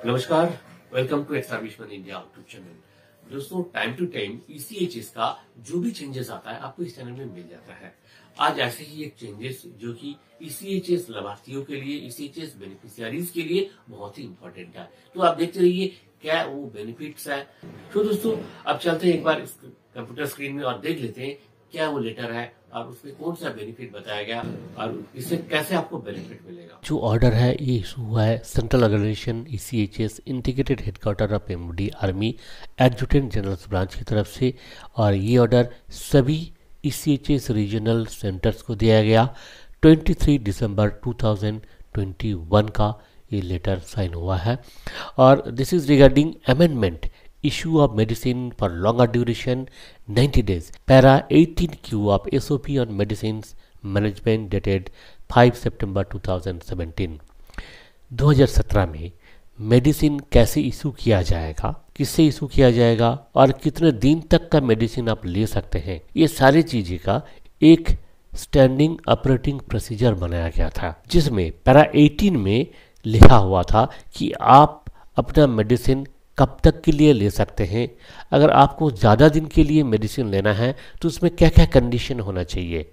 नमस्कार, welcome to ex serviceman India YouTube channel. दोस्तों, time to time ECHS का जो भी चेंजेस आता है आपको इस चैनल में मिल जाता है। आज ऐसे ही एक चेंजेस जो कि ईसीएचएस लाभार्थियों के लिए, ईसीएचएस बेनिफिशियरीज के लिए बहुत ही इंपॉर्टेंट है। तो आप देखते रहिए क्या वो बेनिफिट्स है। तो दोस्तों, अब चलते हैं एक बार इस कंप्यूटर स्क्रीन में और देख लेते हैं क्या वो लेटर है और उसमें कौन सा बेनिफिट बताया गया और इससे कैसे आपको बेनिफिट मिलेगा। जो ऑर्डर है ये इशू हुआ है central organisation ECHS integrated headquarter of MOD army adjutant general branch की तरफ से, और ये ऑर्डर सभी ईसीएचएस रीजनल सेंटर्स को दिया गया 23 दिसंबर 2021 का ये लेटर साइन हुआ है। और this is regarding amendment issue of medicine for longer duration 90 days para 18Q of SOP on medicines management dated 5 सितंबर 2017। 2017 में मेडिसिन कैसे इशू किया जाएगा, किससे इशू किया जाएगा और कितने दिन तक का मेडिसिन आप ले सकते हैं, ये सारी चीज़ें का एक स्टैंडिंग ऑपरेटिंग प्रोसीजर बनाया गया था, जिसमें पैरा 18 में लिखा हुआ था कि आप अपना मेडिसिन कब तक के लिए ले सकते हैं। अगर आपको ज़्यादा दिन के लिए मेडिसिन लेना है तो उसमें क्या क्या कंडीशन होना चाहिए।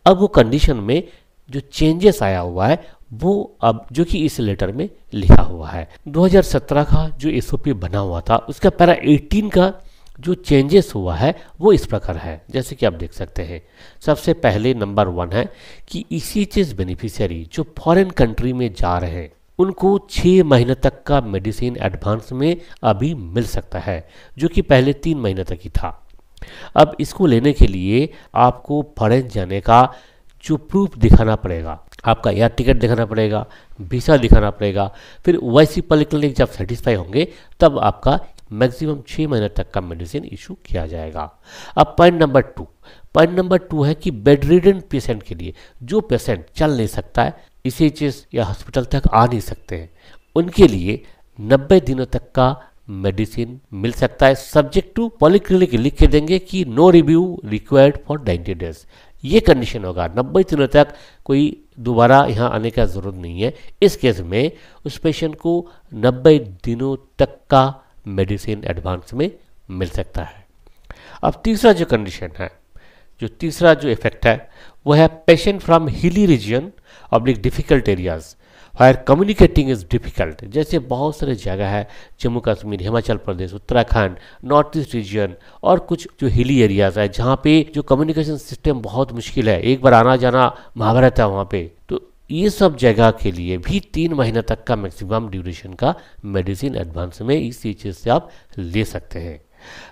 अब वो कंडीशन में जो चेंजेस आया हुआ है वो अब जो कि इस लेटर में लिखा हुआ है। 2017 का जो एसओपी बना हुआ था उसका पैरा 18 का जो चेंजेस हुआ है वो इस प्रकार है, जैसे कि आप देख सकते हैं। सबसे पहले नंबर 1 है कि ईसीएचएस बेनिफिशियरी जो फॉरेन कंट्री में जा रहे हैं उनको 6 महीने तक का मेडिसिन एडवांस में अभी मिल सकता है, जो कि पहले 3 महीने तक ही था। अब इसको लेने के लिए आपको फॉरेन जाने का जो प्रूफ दिखाना पड़ेगा, आपका एयर टिकट दिखाना पड़ेगा, वीसा दिखाना पड़ेगा। फिर ओआईसी पॉलीक्लिनिक जब सेटिस्फाई होंगे तब आपका मैक्सिमम 6 महीने तक का मेडिसिन इशू किया जाएगा। अब पॉइंट नंबर टू है कि बेड रिडन पेशेंट के लिए, जो पेशेंट चल नहीं सकता है, ईसीएचएस या हॉस्पिटल तक आ नहीं सकते हैं, उनके लिए 90 दिनों तक का मेडिसिन मिल सकता है, सब्जेक्ट टू पॉलीक्लिनिक लिख के देंगे कि no review required for 90 days. ये कंडीशन होगा, 90 दिनों तक कोई दोबारा यहाँ आने का ज़रूरत नहीं है। इस केस में उस पेशेंट को 90 दिनों तक का मेडिसिन एडवांस में मिल सकता है। अब तीसरा जो कंडीशन है, तीसरा जो इफेक्ट है वो है patient from hilly region oblique difficult areas wire communicating is difficult. जैसे बहुत सारे जगह है, Jammu Kashmir, Himachal Pradesh, Uttarakhand, north east region और कुछ जो हिली एरियाज है जहाँ पे जो कम्युनिकेशन सिस्टम बहुत मुश्किल है, एक बार आना जाना महाभारत है वहाँ पे। तो ये सब जगह के लिए भी 3 महीने तक का मैक्सिमम ड्यूरेशन का मेडिसिन एडवांस में इस चीज़ से आप ले सकते हैं।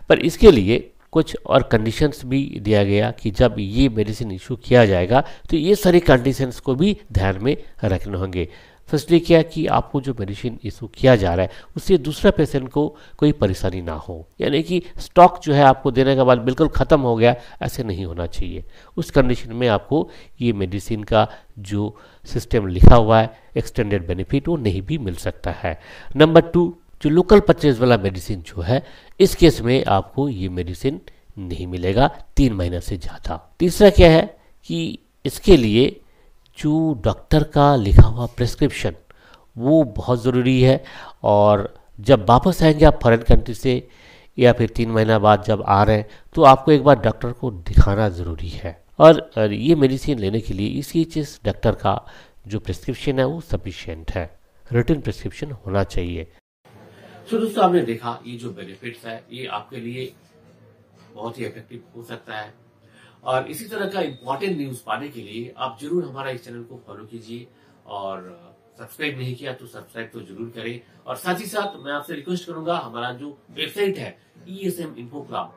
पर इसके लिए कुछ और कंडीशंस भी दिया गया कि जब ये मेडिसिन इशू किया जाएगा तो ये सारी कंडीशंस को भी ध्यान में रखने होंगे। फर्स्टली क्या कि आपको जो मेडिसिन इशू किया जा रहा है उससे दूसरा पेशेंट को कोई परेशानी ना हो, यानी कि स्टॉक जो है आपको देने के बाद बिल्कुल ख़त्म हो गया, ऐसे नहीं होना चाहिए। उस कंडीशन में आपको ये मेडिसिन का जो सिस्टम लिखा हुआ है एक्सटेंडेड बेनिफिट वो नहीं भी मिल सकता है। नंबर 2, जो लोकल परचेज वाला मेडिसिन जो है, इस केस में आपको ये मेडिसिन नहीं मिलेगा 3 महीने से ज़्यादा। तीसरा क्या है कि इसके लिए जो डॉक्टर का लिखा हुआ प्रिस्क्रिप्शन वो बहुत ज़रूरी है, और जब वापस आएंगे आप फॉरेन कंट्री से या फिर 3 महीना बाद जब आ रहे हैं तो आपको एक बार डॉक्टर को दिखाना ज़रूरी है। और ये मेडिसिन लेने के लिए ईसीएचएस डॉक्टर का जो प्रिस्क्रिप्शन है वो सफिशिएंट है, रिटन प्रिस्क्रिप्शन होना चाहिए। तो दोस्तों, आपने देखा ये जो बेनिफिट्स है ये आपके लिए बहुत ही इफेक्टिव हो सकता है। और इसी तरह का इंपॉर्टेंट न्यूज पाने के लिए आप जरूर हमारा इस चैनल को फॉलो कीजिए, और सब्सक्राइब नहीं किया तो सब्सक्राइब तो जरूर करें। और साथ ही साथ मैं आपसे रिक्वेस्ट करूंगा, हमारा जो वेबसाइट है ESM इन्फो क्लब,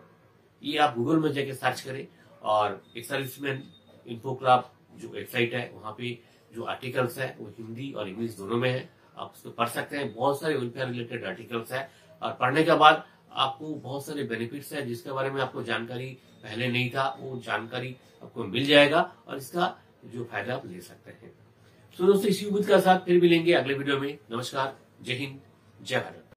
ये आप गूगल में जाके सर्च करें और एक्सर्विसमैन इन्फो क्लब जो वेबसाइट है वहाँ पे जो आर्टिकल्स है वो हिंदी और इंग्लिश दोनों में है, आप उसको पढ़ सकते हैं। बहुत सारे वेलफेयर रिलेटेड आर्टिकल्स है और पढ़ने के बाद आपको बहुत सारे बेनिफिट्स है जिसके बारे में आपको जानकारी पहले नहीं था, वो जानकारी आपको मिल जाएगा और इसका जो फायदा आप ले सकते हैं। तो दोस्तों, इसी उम्मीद के साथ फिर मिलेंगे अगले वीडियो में। नमस्कार, जय हिंद, जय भारत।